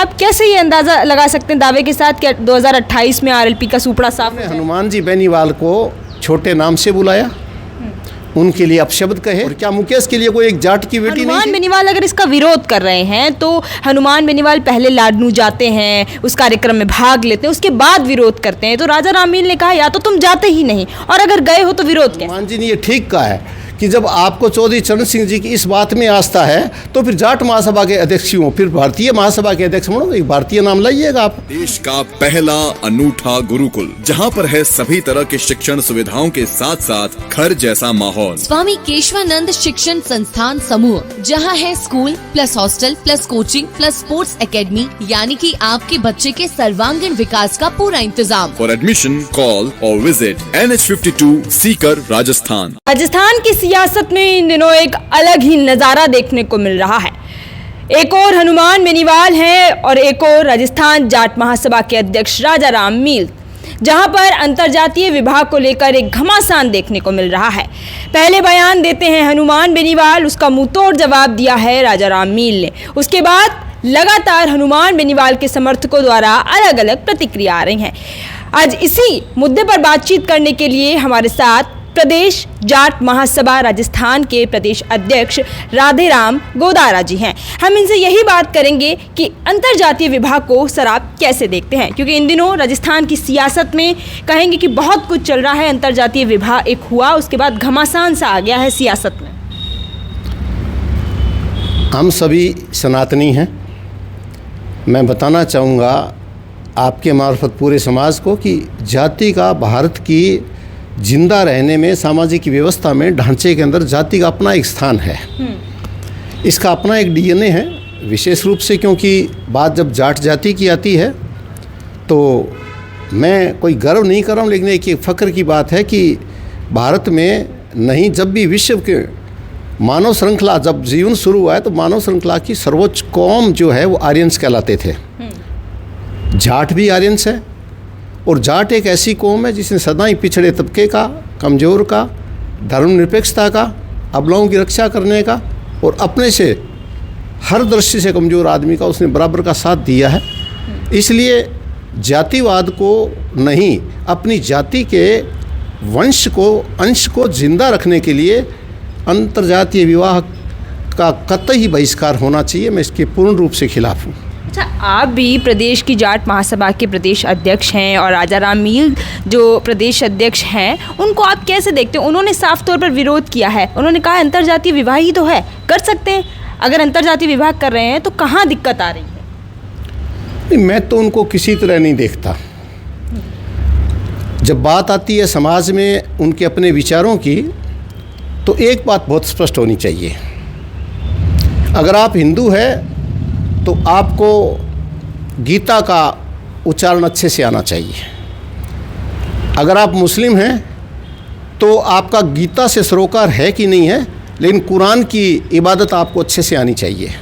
आप कैसे ये अंदाज़ा लगा सकते हैं दावे के साथ कि 2028 में आरएलपी का सुपड़ा साफ? हनुमान जी बेनीवाल को छोटे नाम से बुलाया, उनके लिए अपशब्द कहे, और क्या मुकेश के लिए कोई एक जाट की बेटी नहीं हनुमान थी? बेनीवाल अगर इसका विरोध कर रहे हैं तो हनुमान बेनीवाल पहले लाडनू जाते हैं, उस कार्यक्रम में भाग लेते हैं, उसके बाद विरोध करते हैं। तो राजा राममील ने कहा या तो तुम जाते ही नहीं, और अगर गए हो तो विरोध कैसे? हनुमान जी ने ये ठीक कहा है कि जब आपको चौधरी चरण सिंह जी की इस बात में आस्था है तो फिर जाट महासभा के अध्यक्ष हो, फिर भारतीय महासभा के अध्यक्ष बनो, एक भारतीय नाम लाइएगा आप। देश का पहला अनूठा गुरुकुल, जहां पर है सभी तरह के शिक्षण सुविधाओं के साथ साथ घर जैसा माहौल। स्वामी केशवानंद शिक्षण संस्थान समूह, जहां है school plus hostel plus coaching plus sports academy, यानी कि आपके बच्चे के सर्वांगीण विकास का पूरा इंतजाम। फॉर एडमिशन कॉल और विजिट NH52 सीकर, राजस्थान। राजस्थान की सियासत में इन दिनों एक अलग ही नज़ारा देखने को मिल रहा है। एक और हनुमान बेनीवाल हैं और एक और राजस्थान जाट महासभा के अध्यक्ष राजा राम मील, जहां पर अंतर्जातीय विवाह को लेकर एक घमासान देखने को मिल रहा है। पहले बयान देते हैं हनुमान बेनीवाल, उसका मुंहतोड़ जवाब दिया है राजा राम मील ने। उसके बाद लगातार हनुमान बेनीवाल के समर्थकों द्वारा अलग अलग प्रतिक्रिया आ रही हैं। आज इसी मुद्दे पर बातचीत करने के लिए हमारे साथ प्रदेश जाट महासभा राजस्थान के प्रदेश अध्यक्ष राधेराम गोदारा जी हैं। हम इनसे यही बात करेंगे कि अंतर्जातीय विवाह को सर आप कैसे देखते हैं, क्योंकि इन दिनों राजस्थान की सियासत में कहेंगे कि बहुत कुछ चल रहा है। अंतर्जातीय विवाह एक हुआ, उसके बाद घमासान सा आ गया है सियासत में। हम सभी सनातनी हैं। मैं बताना चाहूँगा आपके मार्फत पूरे समाज को कि जाति का भारत की जिंदा रहने में, सामाजिक व्यवस्था में, ढांचे के अंदर जाति का अपना एक स्थान है। इसका अपना एक DNA है, विशेष रूप से क्योंकि बात जब जाट जाति की आती है तो मैं कोई गर्व नहीं कर रहा हूँ, लेकिन एक फ़ख्र की बात है कि भारत में नहीं, जब भी विश्व के मानव श्रृंखला जब जीवन शुरू हुआ है तो मानव श्रृंखला की सर्वोच्च कौम जो है वो आर्यंस कहलाते थे। जाट भी आर्यंस है, और जाट एक ऐसी कौम है जिसने सदा ही पिछड़े तबके का, कमज़ोर का, धर्मनिरपेक्षता का, अबलाओं की रक्षा करने का और अपने से हर दृष्टि से कमज़ोर आदमी का उसने बराबर का साथ दिया है। इसलिए जातिवाद को नहीं, अपनी जाति के वंश को, अंश को जिंदा रखने के लिए अंतर्जातीय विवाह का कतई बहिष्कार होना चाहिए। मैं इसके पूर्ण रूप से खिलाफ हूँ। अच्छा, आप भी प्रदेश की जाट महासभा के प्रदेश अध्यक्ष हैं और राजा राम मील जो प्रदेश अध्यक्ष हैं, उनको आप कैसे देखते हैं? उन्होंने साफ तौर पर विरोध किया है। उन्होंने कहा अंतर्जातीय विवाह ही तो है, कर सकते हैं। अगर अंतर्जातीय विवाह कर रहे हैं तो कहाँ दिक्कत आ रही है? मैं तो उनको किसी तरह नहीं देखता। जब बात आती है समाज में उनके अपने विचारों की, तो एक बात बहुत स्पष्ट होनी चाहिए। अगर आप हिंदू हैं तो आपको गीता का उच्चारण अच्छे से आना चाहिए। अगर आप मुस्लिम हैं तो आपका गीता से सरोकार है कि नहीं है, लेकिन कुरान की इबादत आपको अच्छे से आनी चाहिए।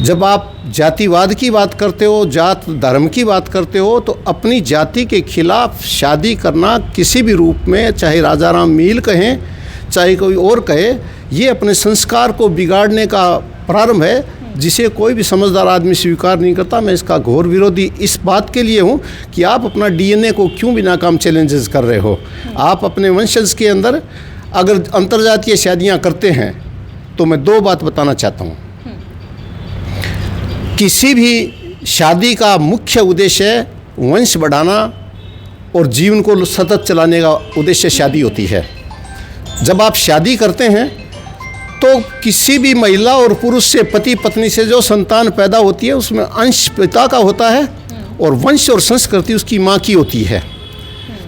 जब आप जातिवाद की बात करते हो, जात धर्म की बात करते हो, तो अपनी जाति के खिलाफ शादी करना किसी भी रूप में, चाहे राजा राम मील कहें चाहे कोई और कहे, ये अपने संस्कार को बिगाड़ने का प्रारंभ है, जिसे कोई भी समझदार आदमी स्वीकार नहीं करता। मैं इसका घोर विरोधी इस बात के लिए हूँ कि आप अपना DNA को क्यों बिना काम चैलेंजेस कर रहे हो। आप अपने वंशज के अंदर अगर अंतर्जातीय शादियाँ करते हैं तो मैं दो बात बताना चाहता हूँ। किसी भी शादी का मुख्य उद्देश्य वंश बढ़ाना और जीवन को सतत चलाने का उद्देश्य शादी होती है। जब आप शादी करते हैं तो किसी भी महिला और पुरुष से, पति पत्नी से जो संतान पैदा होती है उसमें अंश पिता का होता है और वंश और संस्कृति उसकी माँ की होती है।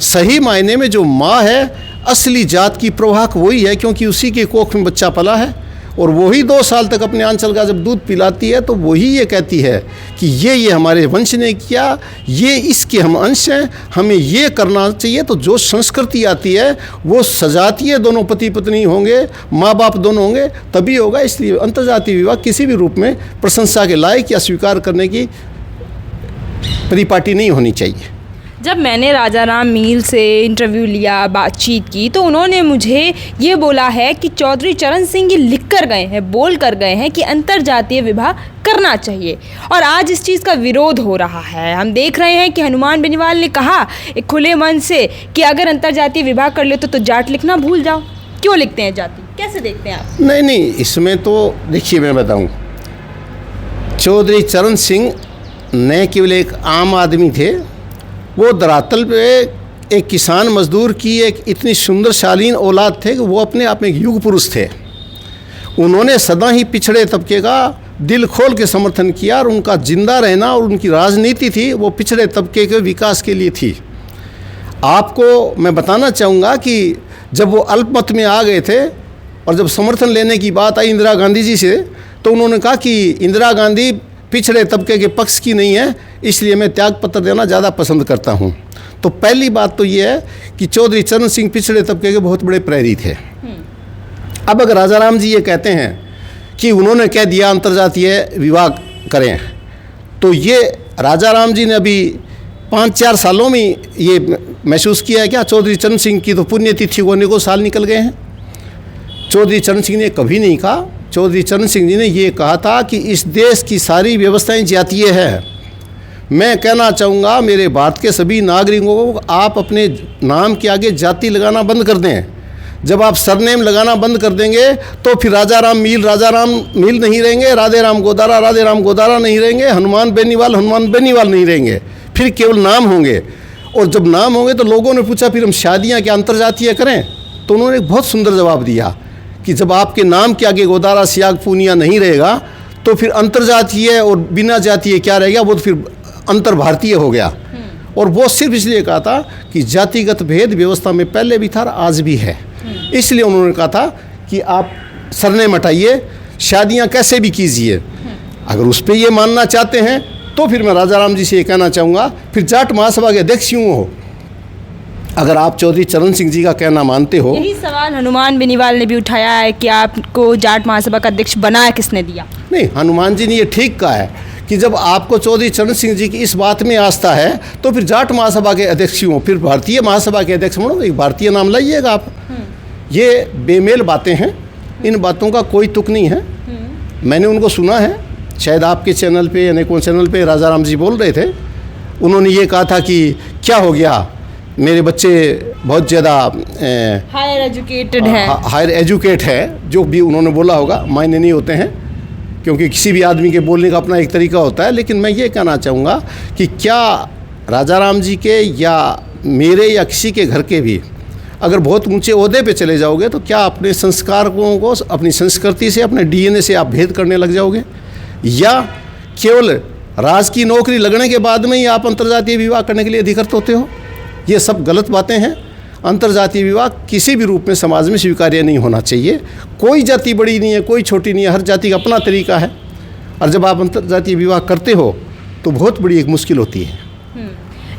सही मायने में जो माँ है, असली जात की प्रवाहक वही है, क्योंकि उसी के कोख में बच्चा पला है, और वही 2 साल तक अपने आंचल का जब दूध पिलाती है तो वही ये कहती है कि ये हमारे वंश ने किया, ये इसके हम अंश हैं, हमें ये करना चाहिए। तो जो संस्कृति आती है वो सजातीय, दोनों पति पत्नी होंगे, माँ बाप दोनों होंगे, तभी होगा। इसलिए अंतर्जातीय विवाह किसी भी रूप में प्रशंसा के लायक या स्वीकार करने की परिपाटी नहीं होनी चाहिए। जब मैंने राजा राम मील से इंटरव्यू लिया, बातचीत की, तो उन्होंने मुझे ये बोला है कि चौधरी चरण सिंह ये लिख कर गए हैं, बोल कर गए हैं कि अंतर्जातीय विवाह करना चाहिए, और आज इस चीज़ का विरोध हो रहा है। हम देख रहे हैं कि हनुमान बेनीवाल ने कहा एक खुले मन से कि अगर अंतर्जातीय विवाह कर ले तो जाट लिखना भूल जाओ। क्यों लिखते हैं जाति? कैसे देखते हैं आप? नहीं, इसमें तो देखिए, मैं बताऊं, चौधरी चरण सिंह न केवल एक आम आदमी थे, वो धरातल पे एक किसान मजदूर की एक इतनी सुंदर शालीन औलाद थे कि वो अपने आप में एक युग पुरुष थे। उन्होंने सदा ही पिछड़े तबके का दिल खोल के समर्थन किया, और उनका जिंदा रहना और उनकी राजनीति थी वो पिछड़े तबके के विकास के लिए थी। आपको मैं बताना चाहूँगा कि जब वो अल्पमत में आ गए थे और जब समर्थन लेने की बात आई इंदिरा गांधी जी से, तो उन्होंने कहा कि इंदिरा गांधी पिछड़े तबके के पक्ष की नहीं है, इसलिए मैं त्यागपत्र देना ज़्यादा पसंद करता हूँ। तो पहली बात तो ये है कि चौधरी चरण सिंह पिछड़े तबके के बहुत बड़े प्रहरी थे। अब अगर राजा राम जी ये कहते हैं कि उन्होंने कह दिया अंतर्जातीय विवाह करें, तो ये राजा राम जी ने अभी 5-4 सालों में ये महसूस किया है क्या? चौधरी चरण सिंह की तो पुण्यतिथि को अनेकों साल निकल गए हैं। चौधरी चरण सिंह ने कभी नहीं कहा, चौधरी चरण सिंह जी ने ये कहा था कि इस देश की सारी व्यवस्थाएं जातीय है। मैं कहना चाहूँगा मेरे भारत के सभी नागरिकों को, आप अपने नाम के आगे जाति लगाना बंद कर दें। जब आप सरनेम लगाना बंद कर देंगे तो फिर राजा राम मील नहीं रहेंगे, राधे राम गोदारा नहीं रहेंगे, हनुमान बेनीवाल नहीं रहेंगे, फिर केवल नाम होंगे। और जब नाम होंगे तो लोगों ने पूछा फिर हम शादियाँ क्या अंतर्जातीय करें? तो उन्होंने एक बहुत सुंदर जवाब दिया कि जब आपके नाम के आगे गोदारा सियाग पूनिया नहीं रहेगा तो फिर अंतर्जातीय और बिना जातीय क्या रहेगा? वो तो फिर अंतर भारतीय हो गया। और वो सिर्फ इसलिए कहा था कि जातिगत भेद व्यवस्था में पहले भी था और आज भी है, इसलिए उन्होंने कहा था कि आप सरनेम हटाइए, शादियाँ कैसे भी कीजिए। अगर उस पर ये मानना चाहते हैं तो फिर मैं राजा राम जी से ये कहना चाहूँगा, फिर जाट महासभा के अध्यक्ष क्यों हो? अगर आप चौधरी चरण सिंह जी का कहना मानते हो। यही सवाल हनुमान बेनीवाल ने भी उठाया है कि आपको जाट महासभा का अध्यक्ष बनाया किसने दिया? नहीं, हनुमान जी ने ये ठीक कहा है कि जब आपको चौधरी चरण सिंह जी की इस बात में आस्था है तो फिर जाट महासभा के अध्यक्ष क्यों हो? फिर भारतीय महासभा के अध्यक्ष बनो, एक भारतीय नाम लाइएगा आप। ये बेमेल बातें हैं, इन बातों का कोई तुक नहीं है। मैंने उनको सुना है, शायद आपके चैनल पे, अनेकों चैनल पे राजा राम जी बोल रहे थे। उन्होंने ये कहा था कि क्या हो गया, मेरे बच्चे बहुत ज़्यादा हायर एजुकेटेड है, हायर एजुकेट है, जो भी उन्होंने बोला होगा मायने नहीं होते हैं, क्योंकि किसी भी आदमी के बोलने का अपना एक तरीका होता है। लेकिन मैं ये कहना चाहूँगा कि क्या राजा राम जी के या मेरे या किसी के घर के भी अगर बहुत ऊंचे ओहदे पे चले जाओगे तो क्या अपने संस्कारों को, अपनी संस्कृति से, अपने डीएनए से आप भेद करने लग जाओगे? या केवल राज की नौकरी लगने के बाद में ही आप अंतर्जातीय विवाह करने के लिए अधिकृत होते हो? ये सब गलत बातें हैं। अंतर्जातीय विवाह किसी भी रूप में समाज में स्वीकार्य नहीं होना चाहिए। कोई जाति बड़ी नहीं है, कोई छोटी नहीं है, हर जाति का अपना तरीका है। और जब आप अंतर्जातीय विवाह करते हो तो बहुत बड़ी एक मुश्किल होती है।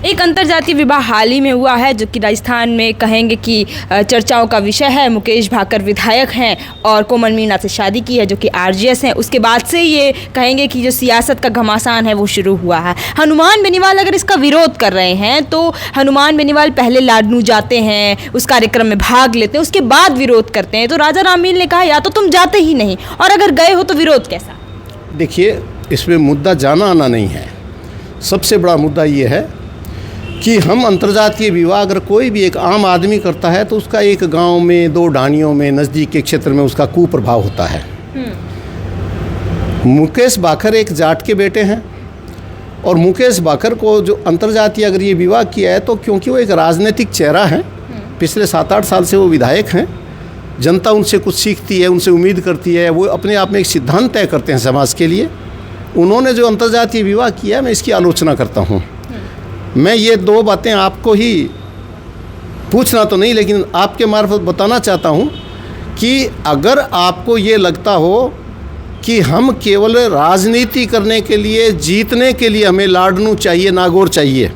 एक अंतर्जातीय विवाह हाल ही में हुआ है जो कि राजस्थान में कहेंगे कि चर्चाओं का विषय है। मुकेश भाकर विधायक हैं और कोमल मीणा से शादी की है जो कि आरजेएस हैं। उसके बाद से ये कहेंगे कि जो सियासत का घमासान है वो शुरू हुआ है। हनुमान बेनीवाल अगर इसका विरोध कर रहे हैं तो हनुमान बेनीवाल पहले लाडनू जाते हैं, उस कार्यक्रम में भाग लेते हैं, उसके बाद विरोध करते हैं। तो राजा राम मील ने कहा या तो तुम जाते ही नहीं, और अगर गए हो तो विरोध कैसा? देखिए, इसमें मुद्दा जाना आना नहीं है। सबसे बड़ा मुद्दा ये है कि हम अंतर्जातीय विवाह अगर कोई भी एक आम आदमी करता है तो उसका एक गांव में, 2 ढाणियों में, नज़दीक के क्षेत्र में उसका कुप्रभाव होता है। मुकेश भाकर एक जाट के बेटे हैं और मुकेश भाकर को जो अंतर्जातीय अगर ये विवाह किया है तो क्योंकि वो एक राजनीतिक चेहरा है, पिछले 7-8 साल से वो विधायक हैं, जनता उनसे कुछ सीखती है, उनसे उम्मीद करती है, वो अपने आप में एक सिद्धांत तय करते हैं समाज के लिए। उन्होंने जो अंतर्जातीय विवाह किया मैं इसकी आलोचना करता हूँ। मैं ये 2 बातें आपको ही पूछना तो नहीं, लेकिन आपके मार्फत बताना चाहता हूँ कि अगर आपको ये लगता हो कि हम केवल राजनीति करने के लिए, जीतने के लिए हमें लाडनू चाहिए, नागौर चाहिए,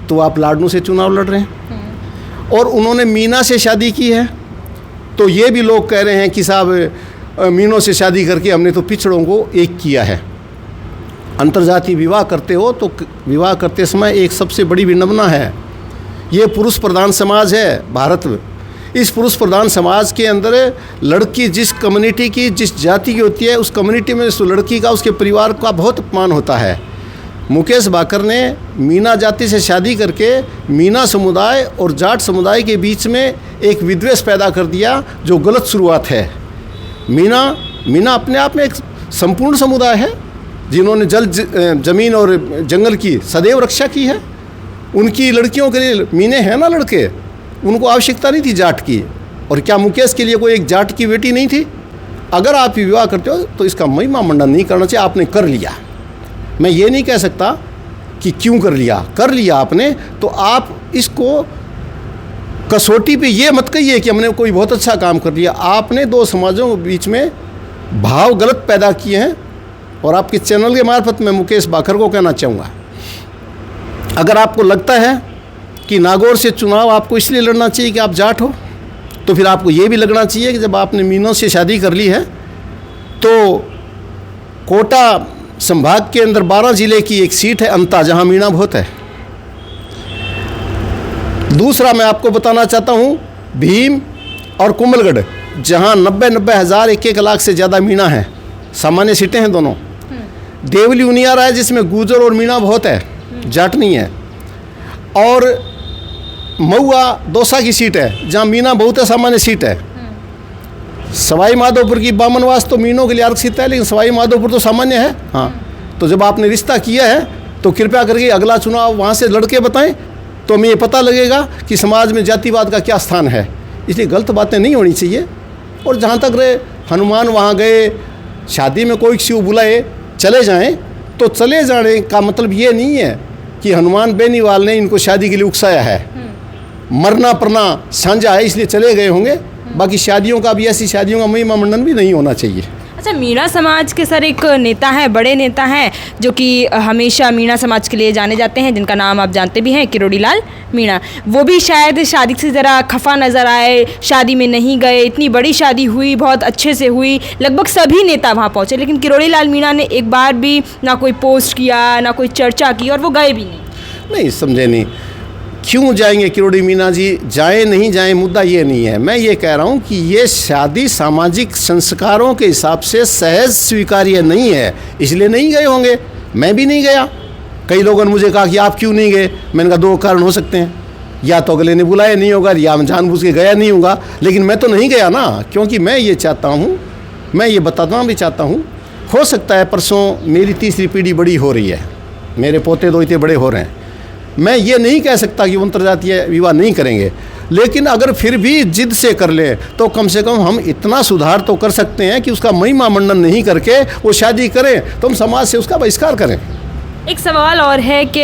तो आप लाडनू से चुनाव लड़ रहे हैं। और उन्होंने मीना से शादी की है तो ये भी लोग कह रहे हैं कि साहब मीनों से शादी करके हमने तो पिछड़ों को एक किया है। अंतर्जातीय विवाह करते हो तो विवाह करते समय एक सबसे बड़ी विडंबना है, ये पुरुष प्रधान समाज है भारत में। इस पुरुष प्रधान समाज के अंदर लड़की जिस कम्युनिटी की, जिस जाति की होती है, उस कम्युनिटी में उस लड़की का, उसके परिवार का बहुत अपमान होता है। मुकेश बाकर ने मीना जाति से शादी करके मीना समुदाय और जाट समुदाय के बीच में एक विद्वेष पैदा कर दिया, जो गलत शुरुआत है। मीना अपने आप में एक संपूर्ण समुदाय है, जिन्होंने जमीन और जंगल की सदैव रक्षा की है। उनकी लड़कियों के लिए मीने हैं ना लड़के, उनको आवश्यकता नहीं थी जाट की। और क्या मुकेश के लिए कोई एक जाट की बेटी नहीं थी? अगर आप विवाह करते हो तो इसका महिमा मंडन नहीं करना चाहिए। आपने कर लिया, मैं ये नहीं कह सकता कि क्यों कर लिया आपने, तो आप इसको कसौटी पे ये मत कहिए कि हमने कोई बहुत अच्छा काम कर लिया। आपने दो समाजों के बीच में भाव गलत पैदा किए हैं। और आपके चैनल के मार्फत मैं मुकेश बाकर को कहना चाहूँगा, अगर आपको लगता है कि नागौर से चुनाव आपको इसलिए लड़ना चाहिए कि आप जाट हो, तो फिर आपको ये भी लगना चाहिए कि जब आपने मीनों से शादी कर ली है तो कोटा संभाग के अंदर 12 जिले की एक सीट है अंता, जहाँ मीना बहुत है। दूसरा मैं आपको बताना चाहता हूँ भीम और कुंभलगढ़, जहाँ 90 हज़ार 1 लाख से ज़्यादा मीना है, सामान्य सीटें हैं दोनों। देवली उनियारा है जिसमें गुजर और मीना बहुत है, जाट नहीं है। और महुआ दौसा की सीट है जहाँ मीना बहुत है, सामान्य सीट है। सवाई माधोपुर की बामनवास तो मीनों के लिए आरक्षित है, लेकिन सवाई माधोपुर तो सामान्य है। हाँ, तो जब आपने रिश्ता किया है तो कृपया करके अगला चुनाव वहाँ से लड़के बताएं, तो हमें ये पता लगेगा कि समाज में जातिवाद का क्या स्थान है। इसलिए गलत बातें नहीं होनी चाहिए। और जहाँ तक रहे हनुमान वहाँ गए, शादी में कोई किसी को बुलाए चले जाएं, तो चले जाने का मतलब ये नहीं है कि हनुमान बेनीवाल ने इनको शादी के लिए उकसाया है। मरना परना साझा है, इसलिए चले गए होंगे। बाकी शादियों का भी, ऐसी शादियों का महिमा मंडन भी नहीं होना चाहिए। अच्छा, मीणा समाज के सर एक नेता हैं, बड़े नेता हैं, जो कि हमेशा मीणा समाज के लिए जाने जाते हैं, जिनका नाम आप जानते भी हैं, किरोड़ी लाल मीणा। वो भी शायद शादी से ज़रा खफा नज़र आए, शादी में नहीं गए। इतनी बड़ी शादी हुई, बहुत अच्छे से हुई, लगभग सभी नेता वहाँ पहुँचे, लेकिन किरोड़ी लाल मीणा ने एक बार भी ना कोई पोस्ट किया, ना कोई चर्चा की, और वो गए भी नहीं। समझे नहीं, क्यों जाएंगे किरोड़ी मीना जी? जाए नहीं जाए मुद्दा ये नहीं है। मैं ये कह रहा हूँ कि ये शादी सामाजिक संस्कारों के हिसाब से सहज स्वीकार्य नहीं है, इसलिए नहीं गए होंगे। मैं भी नहीं गया। कई लोगों ने मुझे कहा कि आप क्यों नहीं गए? मैंने कहा 2 कारण हो सकते हैं, या तो अगले ने बुलाया नहीं होगा, या मैं जानबूझ के गया नहीं होगा। लेकिन मैं तो नहीं गया ना, क्योंकि मैं ये चाहता हूँ, मैं ये बताना भी चाहता हूँ, हो सकता है परसों मेरी तीसरी पीढ़ी बड़ी हो रही है, मेरे पोते दो इतने बड़े हो रहे हैं। मैं ये नहीं कह सकता कि वो अंतर्जातीय विवाह नहीं करेंगे, लेकिन अगर फिर भी जिद से कर ले तो कम से कम हम इतना सुधार तो कर सकते हैं कि उसका महिमा मंडन नहीं करके वो शादी करें, तो हम समाज से उसका बहिष्कार करें। एक सवाल और है कि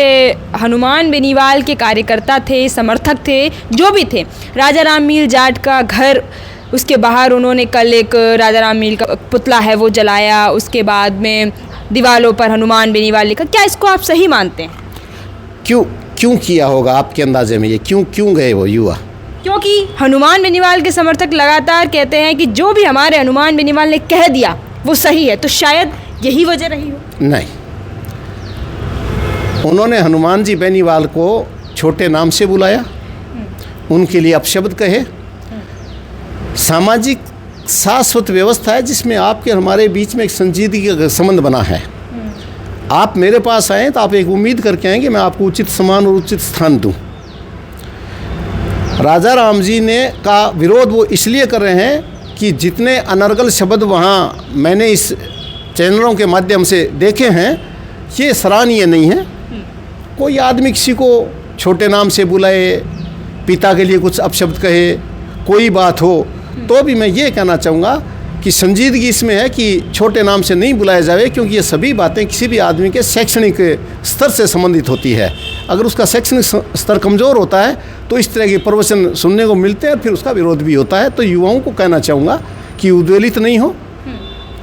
हनुमान बेनीवाल के कार्यकर्ता थे, समर्थक थे, जो भी थे, राजा राम मील जाट का घर, उसके बाहर उन्होंने कल एक राजा राम मील का पुतला है वो जलाया, उसके बाद में दीवारों पर हनुमान बेनीवाल लिखा। क्या इसको आप सही मानते हैं? क्यों किया होगा आपके अंदाजे में? ये क्यों गए वो युवा? क्योंकि हनुमान बेनीवाल के समर्थक लगातार कहते हैं कि जो भी हमारे हनुमान बेनीवाल ने कह दिया वो सही है, तो शायद यही वजह रही हो। नहीं, उन्होंने हनुमान जी बेनीवाल को छोटे नाम से बुलाया, उनके लिए अपशब्द कहे। सामाजिक शाश्वत व्यवस्था है जिसमें आपके हमारे बीच में एक संजीदगी का संबंध बना है। आप मेरे पास आएँ तो आप एक उम्मीद करके आएँ कि मैं आपको उचित सम्मान और उचित स्थान दूँ। राजा राम जी ने का विरोध वो इसलिए कर रहे हैं कि जितने अनर्गल शब्द वहाँ मैंने इस चैनलों के माध्यम से देखे हैं, ये सराहनीय नहीं है। कोई आदमी किसी को छोटे नाम से बुलाए, पिता के लिए कुछ अपशब्द कहे, कोई बात हो, तो भी मैं ये कहना चाहूँगा कि संजीदगी इसमें है कि छोटे नाम से नहीं बुलाया जाए, क्योंकि ये सभी बातें किसी भी आदमी के शैक्षणिक स्तर से संबंधित होती है। अगर उसका शैक्षणिक स्तर कमज़ोर होता है तो इस तरह के प्रवचन सुनने को मिलते हैं, फिर उसका विरोध भी होता है। तो युवाओं को कहना चाहूँगा कि उद्वेलित नहीं हो।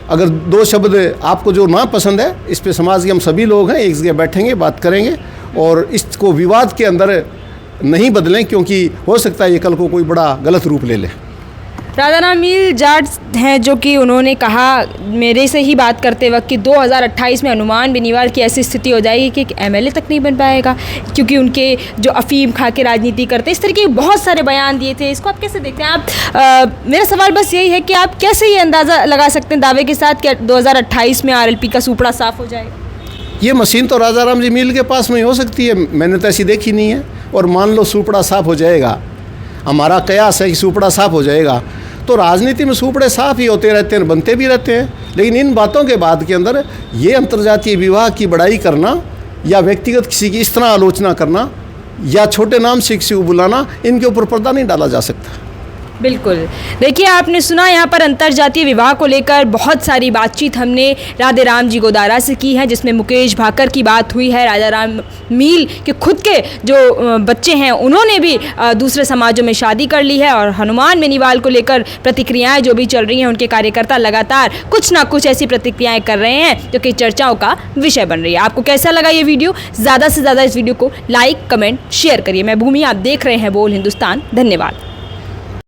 अगर 2 शब्द आपको जो ना पसंद है, इस पे समाज के हम सभी लोग हैं, एक जगह बैठेंगे, बात करेंगे और इसको विवाद के अंदर नहीं बदलें, क्योंकि हो सकता है ये कल को कोई बड़ा गलत रूप ले ले। राजाराम मील जाट हैं जो कि उन्होंने कहा मेरे से ही बात करते वक्त कि 2028 में हनुमान बेनीवाल की ऐसी स्थिति हो जाएगी कि एक एमएलए तक नहीं बन पाएगा, क्योंकि उनके जो अफीम खा के राजनीति करते इस तरीके के बहुत सारे बयान दिए थे। इसको आप कैसे देखते हैं? आप मेरा सवाल बस यही है कि आप कैसे ये अंदाज़ा लगा सकते हैं दावे के साथ कि 2028 में आरएलपी का सूपड़ा साफ हो जाएगा? ये मशीन तो राजाराम जी मील के पास में ही हो सकती है, मैंने तो ऐसी देखी नहीं है। और मान लो सूपड़ा साफ हो जाएगा, हमारा कयास है कि सूपड़ा साफ हो जाएगा, तो राजनीति में सूपड़े साफ ही होते रहते हैं, बनते भी रहते हैं। लेकिन इन बातों के बाद के अंदर ये अंतर्जातीय विवाह की बड़ाई करना या व्यक्तिगत किसी की इस तरह आलोचना करना या छोटे नाम से किसी को बुलाना, इनके ऊपर पर्दा नहीं डाला जा सकता। बिल्कुल। देखिए, आपने सुना यहाँ पर अंतर्जातीय विवाह को लेकर बहुत सारी बातचीत हमने राधेराम जी गोदारा से की है, जिसमें मुकेश भाकर की बात हुई है। राजाराम मील के खुद के जो बच्चे हैं उन्होंने भी दूसरे समाजों में शादी कर ली है। और हनुमान बेनीवाल को लेकर प्रतिक्रियाएं जो भी चल रही हैं, उनके कार्यकर्ता लगातार कुछ ना कुछ ऐसी प्रतिक्रियाएं कर रहे हैं जो कि चर्चाओं का विषय बन रही है। आपको कैसा लगा ये वीडियो? ज़्यादा से ज़्यादा इस वीडियो को लाइक, कमेंट, शेयर करिए। मैं भूमि, आप देख रहे हैं बोल हिंदुस्तान। धन्यवाद।